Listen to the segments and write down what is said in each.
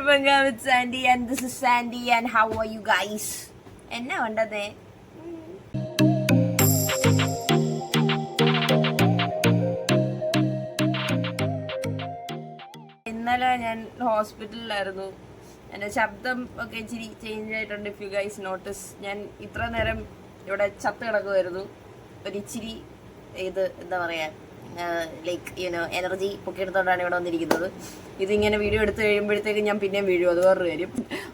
Panga with Sandy, and this is Sandy, and how are you guys? എന്നാ ഉണ്ടതേ? ഇന്നലെ ഞാൻ ഹോസ്പിറ്റലിലായിരുന്നു. എൻ്റെ ശബ്ദം ഒക്കെ ഇച്ചിരി ചേഞ്ച് ആയിട്ടുണ്ട്. ഇഫ് യു ഗൈസ് നോട്ടീസ്, ഞാൻ ഇത്ര നേരം ഇവിടെ ചത്ത് കിടക്കുമായിരുന്നു. ഒരിച്ചിരി ഇത് എന്താ പറയുക, ലൈക്ക് എനർജി പൊക്കിയെടുത്തോണ്ടാണ് ഇവിടെ വന്നിരിക്കുന്നത്. ഇതിങ്ങനെ വീഡിയോ എടുത്ത് കഴിയുമ്പോഴത്തേക്ക് ഞാൻ പിന്നെയും വീഡിയോ അത് വേറൊരു കാര്യം.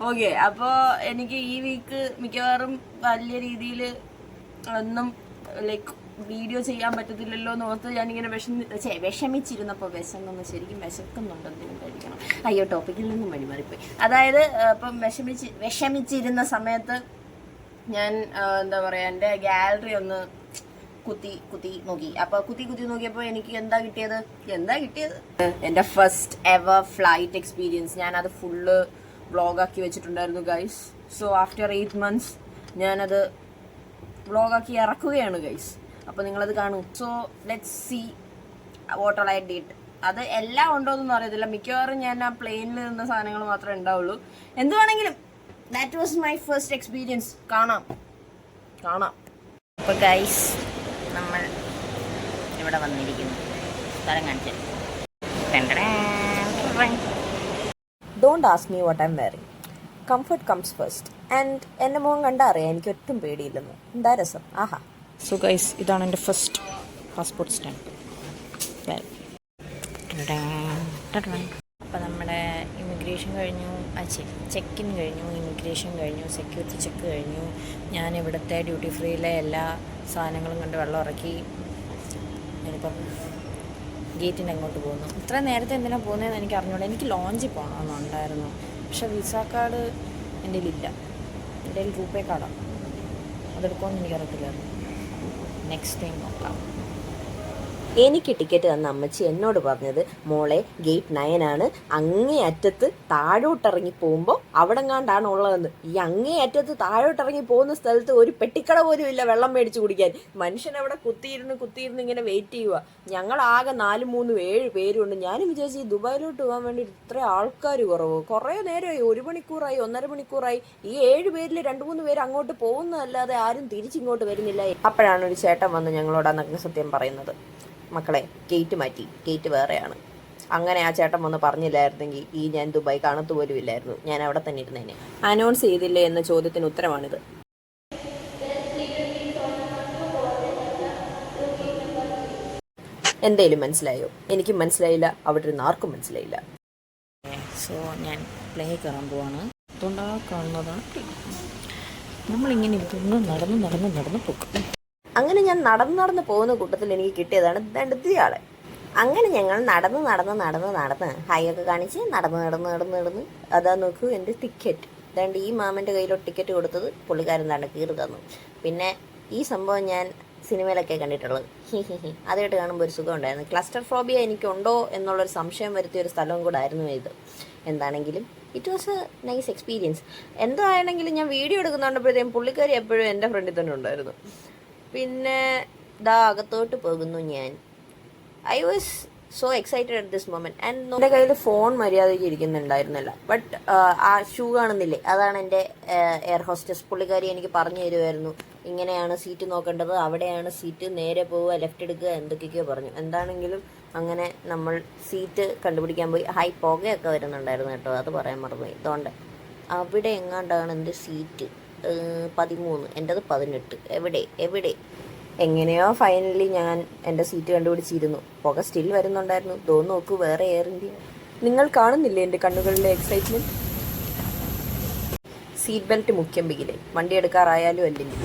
ഓക്കെ, അപ്പോൾ എനിക്ക് ഈ വീക്ക് മിക്കവാറും വലിയ രീതിയിൽ ഒന്നും ലൈക്ക് വീഡിയോ ചെയ്യാൻ പറ്റത്തില്ലല്ലോ എന്ന് ഓർത്ത് ഞാനിങ്ങനെ വിഷമിച്ചിരുന്നപ്പോൾ ശരിക്കും വിശക്കുന്നുണ്ട്, എന്തെങ്കിലും കഴിക്കണം. അയ്യോ, ടോപ്പിക്കിൽ നിന്നും വഴിമാറിപ്പോയി. അതായത് ഇപ്പം വിഷമിച്ചിരുന്ന സമയത്ത് ഞാൻ എന്താ പറയുക, എൻ്റെ ഗാലറി ഒന്ന് കുത്തി നോക്കി. അപ്പൊ കുത്തി നോക്കിയപ്പോ എനിക്ക് എന്താ കിട്ടിയത്? എന്റെ ഫസ്റ്റ് എവർ ഫ്ലൈറ്റ് എക്സ്പീരിയൻസ്. ഞാൻ അത് ഫുള്ള് വ്ളോഗാക്കി വെച്ചിട്ടുണ്ടായിരുന്നു ഗൈസ്. സോ ആഫ്റ്റർ 8 months ഞാനത് വ്ളോഗാക്കി ഇറക്കുകയാണ് ഗൈസ്. അപ്പൊ നിങ്ങളത് കാണൂ. So let's see what all I did. അത് എല്ലാം ഉണ്ടോന്നൊന്നും അറിയത്തില്ല. മിക്കവാറും ഞാൻ ആ പ്ലെയിനിൽ നിന്ന സാധനങ്ങൾ മാത്രമേ ഉണ്ടാവുള്ളൂ. എന്തുവാണെങ്കിലും that was my first experience. കാണാം. അപ്പൊ ഗൈസ്, നമ്മൾ ഇവിടെ വന്നിരിക്കുന്നു. സ്ഥലം കാണിച്ചു. Don't ask me what I am wearing. Comfort comes first. And എൻ്റെ മുഖം കണ്ടാൽ അറിയാം എനിക്ക് ഒട്ടും പേടിയില്ലെന്ന്. എന്താ രസം, ആഹാ. സോ ഗൈസ്, ഇതാണ് എൻ്റെ ഫസ്റ്റ് പാസ്പോർട്ട് സ്റ്റാമ്പ്. അപ്പോൾ നമ്മുടെ ഇമിഗ്രേഷൻ കഴിഞ്ഞു, ചെക്ക് ഇൻ കഴിഞ്ഞു, ഇമിഗ്രേഷൻ കഴിഞ്ഞു, സെക്യൂരിറ്റി ചെക്ക് കഴിഞ്ഞു. ഞാൻ ഇവിടുത്തെ ഡ്യൂട്ടി ഫ്രീയിലെ എല്ലാ സാധനങ്ങളും കൊണ്ട് വെള്ളം ഇറക്കി. ഞാനിപ്പം ഗേറ്റിൻ്റെ അങ്ങോട്ട് പോകുന്നു. ഇത്ര നേരത്തെ എന്തിനാണ് പോകുന്നതെന്ന് എനിക്ക് അറിഞ്ഞൂടാ. എനിക്ക് ലോഞ്ചിൽ പോകണമെന്നുണ്ടായിരുന്നു, പക്ഷെ വിസ കാർഡ് എൻ്റെ കയ്യിലില്ല. എൻ്റെ കയ്യിൽ റൂപേ കാർഡാണ്. അതെടുക്കുമെന്ന് എനിക്കറിയത്തില്ലായിരുന്നു. നെക്സ്റ്റ് ടൈം നോക്കാം. എനിക്ക് ടിക്കറ്റ് തന്ന അമ്മച്ചി എന്നോട് പറഞ്ഞത്, മോളെ ഗേറ്റ് 9 ആണ്, അങ്ങേ അറ്റത്ത് താഴോട്ടിറങ്ങി പോകുമ്പോൾ അവിടെ കണ്ടാണ് ഉള്ളതെന്ന്. ഈ അങ്ങേ അറ്റത്ത് താഴോട്ടിറങ്ങി പോകുന്ന സ്ഥലത്ത് ഒരു പെട്ടിക്കട പോലും ഇല്ല വെള്ളം മേടിച്ച് കുടിക്കാൻ. മനുഷ്യൻ അവിടെ കുത്തിയിരുന്ന് ഇങ്ങനെ വെയിറ്റ് ചെയ്യുക. ഞങ്ങളാകെ 4-3-7 പേരുണ്ട്. ഞാനും വിചാരിച്ചു ഈ ദുബായിലോട്ട് പോകാൻ വേണ്ടി ഇത്ര ആൾക്കാർ കുറവ്. കുറേ നേരമായി, 1 മണിക്കൂറായി, 1.5 മണിക്കൂറായി. ഈ 7 പേരിൽ 2-3 പേര് അങ്ങോട്ട് പോകുന്നതല്ലാതെ ആരും തിരിച്ചിങ്ങോട്ട് വരുന്നില്ല. അപ്പോഴാണ് ഒരു ചേട്ടൻ വന്ന് ഞങ്ങളോട് അന്നൊക്കെ സത്യം പറയുന്നത്, മക്കളെ ഗേറ്റ് മാറ്റി, ഗേറ്റ് വേറെയാണ്. അങ്ങനെ ആ ചേട്ടൻ വന്ന് പറഞ്ഞില്ലായിരുന്നെങ്കിൽ ഈ ഞാൻ ദുബായ് കാണത്തു പോലും ഇല്ലായിരുന്നു. ഞാൻ അവിടെ തന്നെ ഇരുന്നേനെ. അനൗൺസ് ചെയ്തില്ലേ എന്ന ചോദ്യത്തിന് ഉത്തരമാണിത്. എന്തേലും മനസ്സിലായോ? എനിക്കും മനസ്സിലായില്ല, അവിടെ ഇരുന്ന് ആർക്കും മനസ്സിലായില്ല. സോ ഞാൻ പ്ലേ കയറാൻ പോവാണ്. കാണുന്നതാണ് നമ്മളിങ്ങനെ നടന്ന് പോകും. അങ്ങനെ ഞാൻ നടന്ന് പോകുന്ന കൂട്ടത്തിൽ എനിക്ക് കിട്ടിയതാണ് ഇയാളെ. അങ്ങനെ ഞങ്ങൾ നടന്ന് ഹൈയൊക്കെ കാണിച്ച് നടന്ന് അതാ നോക്കൂ എൻ്റെ ടിക്കറ്റ്. അതാണ്ട് ഈ മാമൻ്റെ കയ്യിലോട്ട് ടിക്കറ്റ് കൊടുത്തത് പുള്ളിക്കാരൻ താണ്ട് കീറി തന്നു. പിന്നെ ഈ സംഭവം ഞാൻ സിനിമയിലൊക്കെ കണ്ടിട്ടുള്ളത്. അതായിട്ട് കാണുമ്പോൾ ഒരു സുഖം ഉണ്ടായിരുന്നു. ക്ലസ്റ്റർ ഫോബിയ എനിക്കുണ്ടോ എന്നുള്ളൊരു സംശയം വരുത്തിയ ഒരു സ്ഥലവും കൂടെ ആയിരുന്നു ഇത്. എന്താണെങ്കിലും it was A nice experience. എന്താണെങ്കിലും ഞാൻ വീഡിയോ എടുക്കുന്നുണ്ടപ്പോഴത്തേക്കും പുള്ളിക്കാരി എപ്പോഴും എൻ്റെ ഫ്രണ്ടിൽ തന്നെ ഉണ്ടായിരുന്നു. പിന്നെ അകത്തോട്ട് പോകുന്നു ഞാൻ. I was so excited at this moment. And എൻ്റെ കയ്യിൽ ഫോൺ മര്യാദയ്ക്ക് ഇരിക്കുന്നുണ്ടായിരുന്നില്ല. ബട്ട് ആ ഷൂ കാണുന്നില്ലേ, അതാണ് എൻ്റെ എയർ ഹോസ്റ്റസ് പുള്ളിക്കാരി എനിക്ക് പറഞ്ഞു തരുമായിരുന്നു. ഇങ്ങനെയാണ് സീറ്റ് നോക്കേണ്ടത്, അവിടെയാണ് സീറ്റ്, നേരെ പോവുക, ലെഫ്റ്റ് എടുക്കുക, എന്തൊക്കെയൊക്കെയോ പറഞ്ഞു. എന്താണെങ്കിലും അങ്ങനെ നമ്മൾ സീറ്റ് കണ്ടുപിടിക്കാൻ പോയി. പുകയൊക്കെ വരുന്നുണ്ടായിരുന്നു കേട്ടോ, അത് പറയാൻ മറന്നുപോയി. അതുകൊണ്ട് അവിടെ എങ്ങാണ്ടാണ് എൻ്റെ സീറ്റ് 13, എൻ്റെത് 18. എവിടെ എങ്ങനെയോ ഫൈനലി ഞാൻ എൻ്റെ സീറ്റ് കണ്ടുപിടിച്ചിരുന്നു. പുക സ്റ്റിൽ വരുന്നുണ്ടായിരുന്നു. നോക്കൂ, വേറെ എയർ ഇന്ത്യ. നിങ്ങൾ കാണുന്നില്ലേ എൻ്റെ കണ്ണുകളിലെ എക്സൈറ്റ്മെൻറ്റ്? സീറ്റ് ബെൽറ്റ് മുഖ്യം ബിഗിലെ വണ്ടി എടുക്കാറായാലും അല്ലെങ്കിൽ.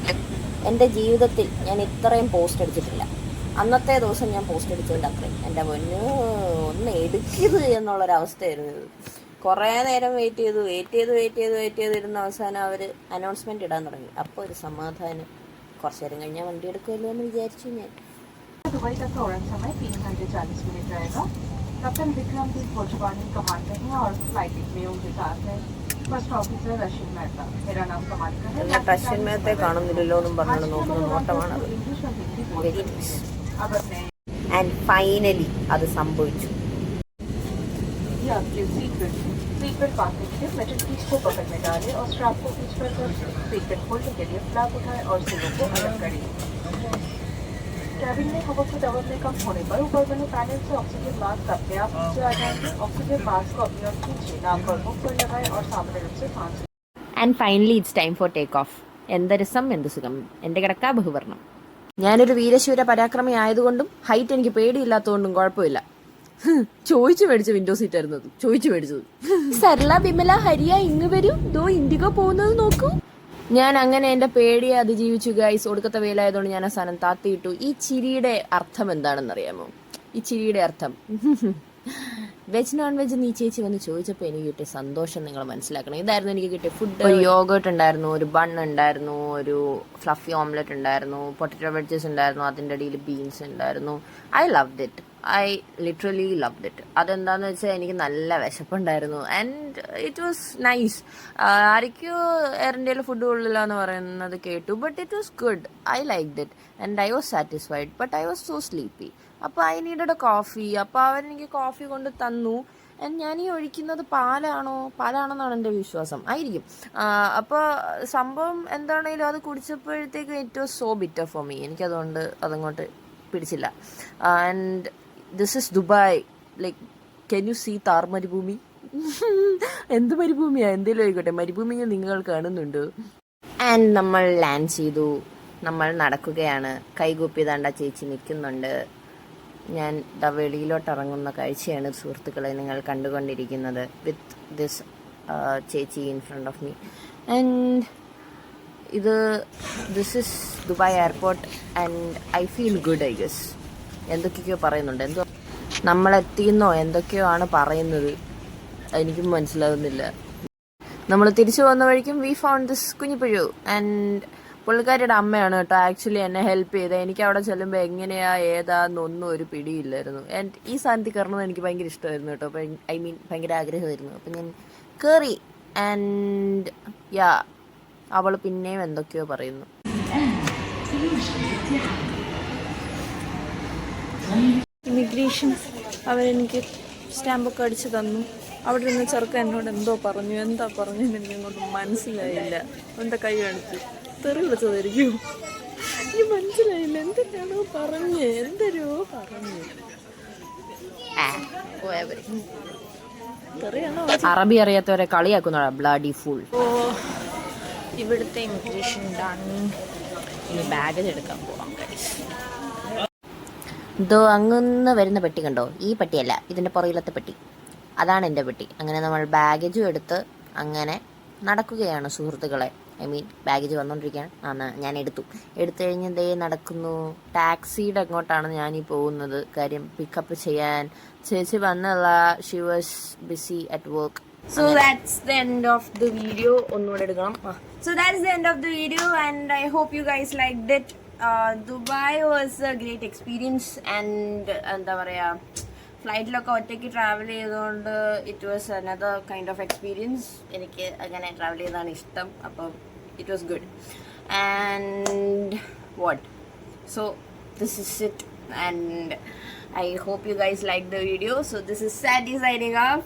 എൻ്റെ ജീവിതത്തിൽ ഞാൻ ഇത്രയും പോസ്റ്റ് അടിച്ചിട്ടില്ല. അന്നത്തെ ദിവസം ഞാൻ പോസ്റ്റ് അടിച്ചതിൻ്റെ അത്രയും. എൻ്റെ മുന്നേ ഒന്ന് എടുക്കരുത് എന്നുള്ളൊരവസ്ഥയായിരുന്നു ഇത്. കുറേ നേരം വെയിറ്റ് ചെയ്തിരുന്ന അവസാനം അവർ അനൗൺസ്മെൻറ്റ് ഇടാൻ തുടങ്ങി. അപ്പോൾ ഒരു സമാധാനം. കുറച്ച് നേരം കഴിഞ്ഞാൽ വണ്ടി എടുക്കുമല്ലോ എന്ന് വിചാരിച്ചു ഞാൻ. दुबई तक का उड़ान समय 3 घंटे 40 मिनट रहेगा. कैप्टन विक्रमजीत कोचवानी कमांड करेंगे और फ्लाइट में उनके साथ है फर्स्ट ऑफिसर रशियन मेहता. मेरा नाम कमांड कर है. റഷ്യൻ മേത്തയെ കാണുന്നില്ലല്ലോ എന്നും പറഞ്ഞു നോക്കുന്ന നോട്ടമാണത്. Very nice. ആൻഡ് ഫൈനലി അത് സംഭവിച്ചു. सभी यात्री सीट बेल्ट बांधने के लिए मेटल कीज को बगल में डालें और स्ट्रैप को खींच कर सीट बेल्ट खोलने के लिए फ्लैप उठाएं और सीटों को अलग करें। कैबिन में हवा के दबाव में कम होने पर ऊपर बने पैनल से ऑक्सीजन मास्क अपने आप नीचे आ जाएंगे। ऑक्सीजन मास्क को अपनी ओर खींचे, नाक पर मुख पर लगाएं और सामान्य रूप से सांस। And finally it's time for take off. എന്ത് രസം, എന്ത് സുഖം, എൻ്റെ കിടക്കാ ബഹുവർണം. ഞാനൊരു വീരശൂര പരാക്രമി ആയതുകൊണ്ടും ഹൈറ്റ് എനിക്ക് പേടിയില്ലാത്തതുകൊണ്ടും കുഴപ്പമില്ല. ചോദിച്ചു മേടിച്ച വിൻഡോ സീറ്റ് ആയിരുന്നു അത്, ചോദിച്ചു മേടിച്ചത്. സർല, വിമല, ഹരിയ ഇങ്ങ് വരൂ, ദോ ഇൻഡിഗോ പോകുന്നത് നോക്കൂ. ഞാൻ അങ്ങനെ എൻ്റെ പേടിയെ അതിജീവിച്ചു ഗൈസ്. ഒടുക്കത്തെ വെയിലായതുകൊണ്ട് ഞാൻ ആ സാധനം താത്തിയിട്ടു. ഈ ചിരിയുടെ അർത്ഥം എന്താണെന്നറിയാമോ? ഈ ചിരിയുടെ അർത്ഥം വെജ് നോൺ വെജ് നീ ചേച്ചി വന്ന് ചോദിച്ചപ്പോൾ എനിക്ക് കിട്ടിയ സന്തോഷം നിങ്ങൾ മനസ്സിലാക്കണം. ഇതായിരുന്നു എനിക്ക് കിട്ടിയ ഫുഡ്. ഒരു യോഗേർട്ട് ഉണ്ടായിരുന്നു, ഒരു ബൺ ഉണ്ടായിരുന്നു, ഒരു ഫ്ലഫി ഓംലെറ്റ് ഉണ്ടായിരുന്നു, പൊട്ടറ്റോ വെഡ്ജസ് ഉണ്ടായിരുന്നു, അതിൻ്റെ ഇടയിൽ ബീൻസ് ഉണ്ടായിരുന്നു. I loved it. I literally loved it. അതെന്താണെന്ന് വെച്ചാൽ എനിക്ക് നല്ല വിശപ്പുണ്ടായിരുന്നു ആൻഡ് ഇറ്റ് വാസ് നൈസ്. ആർക്കോ എയർ ഇന്ത്യയിൽ ഫുഡ് കൊള്ളില്ല എന്ന് പറയുന്നത് കേട്ടു, but it was good. I liked it and I was satisfied, but I was so sleepy. അപ്പോൾ ഐ നീഡഡ് എ കോഫി. അപ്പോൾ അവരെനിക്ക് കോഫി കൊണ്ട് തന്നു. ഞാൻ ഈ ഒഴിക്കുന്നത് പാലാണെന്നാണ് എൻ്റെ വിശ്വാസം. ആയിരിക്കും. അപ്പോൾ സംഭവം എന്താണെങ്കിലും അത് കുടിച്ചപ്പോഴത്തേക്കും it was so bitter for me. എനിക്കതുകൊണ്ട് അതങ്ങോട്ട് പിടിച്ചില്ല. And this is Dubai. Like can you see Thar മരുഭൂമി? എന്ത് മരുഭൂമിയാണ്? എന്തെങ്കിലും ആയിക്കോട്ടെ, മരുഭൂമി നിങ്ങൾ കാണുന്നുണ്ട്. ആൻഡ് നമ്മൾ ലാൻഡ് ചെയ്തു. നമ്മൾ നടക്കുകയാണ്. കൈകൂപ്പി ദാണ്ട ചേച്ചി നിൽക്കുന്നുണ്ട്. ഞാൻ വെളിയിലോട്ട് ഇറങ്ങുന്ന കാഴ്ചയാണ് സുഹൃത്തുക്കളെ നിങ്ങൾ കണ്ടുകൊണ്ടിരിക്കുന്നത്. With this chechi in front of me. And this is Dubai airport and I feel good. I guess എന്തൊക്കെയോ പറയുന്നുണ്ട്. നമ്മളെത്തിയെന്നോ എന്തൊക്കെയോ ആണ് പറയുന്നത്, എനിക്കും മനസ്സിലാകുന്നില്ല. നമ്മൾ തിരിച്ചു പോകുന്ന വഴിക്കും വി ഫൗണ്ട് ദിസ് കുഞ്ഞിപ്പുഴു. ആൻഡ് പുള്ളിക്കാരിയുടെ അമ്മയാണ് കേട്ടോ ആക്ച്വലി എന്നെ ഹെൽപ്പ് ചെയ്തത്. എനിക്ക് അവിടെ ചെല്ലുമ്പോൾ എങ്ങനെയാ ഏതാന്നൊന്നും ഒരു പിടിയില്ലായിരുന്നു. ആൻഡ് ഈ സാധനത്തിൽ കയറണമെന്ന് എനിക്ക് ഭയങ്കര ഇഷ്ടമായിരുന്നു കേട്ടോ. ഐ മീൻ ഭയങ്കര ആഗ്രഹമായിരുന്നു. അപ്പം ഞാൻ കയറി. ആൻഡ് യാ, അവൾ പിന്നെയും എന്തൊക്കെയോ പറയുന്നു. ഇമിഗ്രേഷൻ അവരെനിക്ക് സ്റ്റാമ്പൊക്കെ അടിച്ച് തന്നു. അവിടെ നിന്ന് ചെറുക്കൻ എന്നോട് എന്താ പറഞ്ഞെന്ന് എനിക്കങ്ങോട്ട് മനസ്സിലായില്ല. എൻ്റെ കൈ കാണിച്ചു തെറി വിളിച്ചതായിരിക്കും. എനിക്ക് മനസ്സിലായില്ല എന്തൊക്കെയാണോ പറഞ്ഞ്. അറബി അറിയാത്തവരെ കളിയാക്കുന്നതാ ബ്ലാഡി ഫുൾ. ഇവിടുത്തെ ഇമിഗ്രേഷൻ ഡൺ. ഇനി ബാഗേജ് എടുക്കാൻ പോവാം ഗൈസ്. ഇതോ അങ്ങന്ന് വരുന്ന പെട്ടി കണ്ടോ? ഈ പെട്ടിയല്ല, ഇതിൻ്റെ പുറകിലത്തെ പെട്ടി, അതാണ് എൻ്റെ പെട്ടി. അങ്ങനെ നമ്മൾ ബാഗേജും എടുത്ത് അങ്ങനെ നടക്കുകയാണ് സുഹൃത്തുക്കളെ. ഐ മീൻ ബാഗേജ് വന്നുകൊണ്ടിരിക്കുകയാണ്. ഞാൻ എടുത്തു കഴിഞ്ഞ് ദേ നടക്കുന്നു. ടാക്സിയുടെ അങ്ങോട്ടാണ് ഞാനീ പോകുന്നത്. കാര്യം പിക്കപ്പ് ചെയ്യാൻ ചേച്ചി വന്നല്ല. She was busy at work. So that's the end of the video. ഒന്നുകൂടെ എടുക്കണം. So that's the end of the video and I hope you guys liked it. Dubai was a great experience and എന്താ പറയുക, ഫ്ലൈറ്റിലൊക്കെ ഒറ്റയ്ക്ക് travel ചെയ്തുകൊണ്ട് it was another kind of experience. എനിക്ക് അങ്ങനെ travel ചെയ്താണ് ഇഷ്ടം. അപ്പം it was good and what. So this is it and I hope you guys liked the video. So this is Sadie signing off.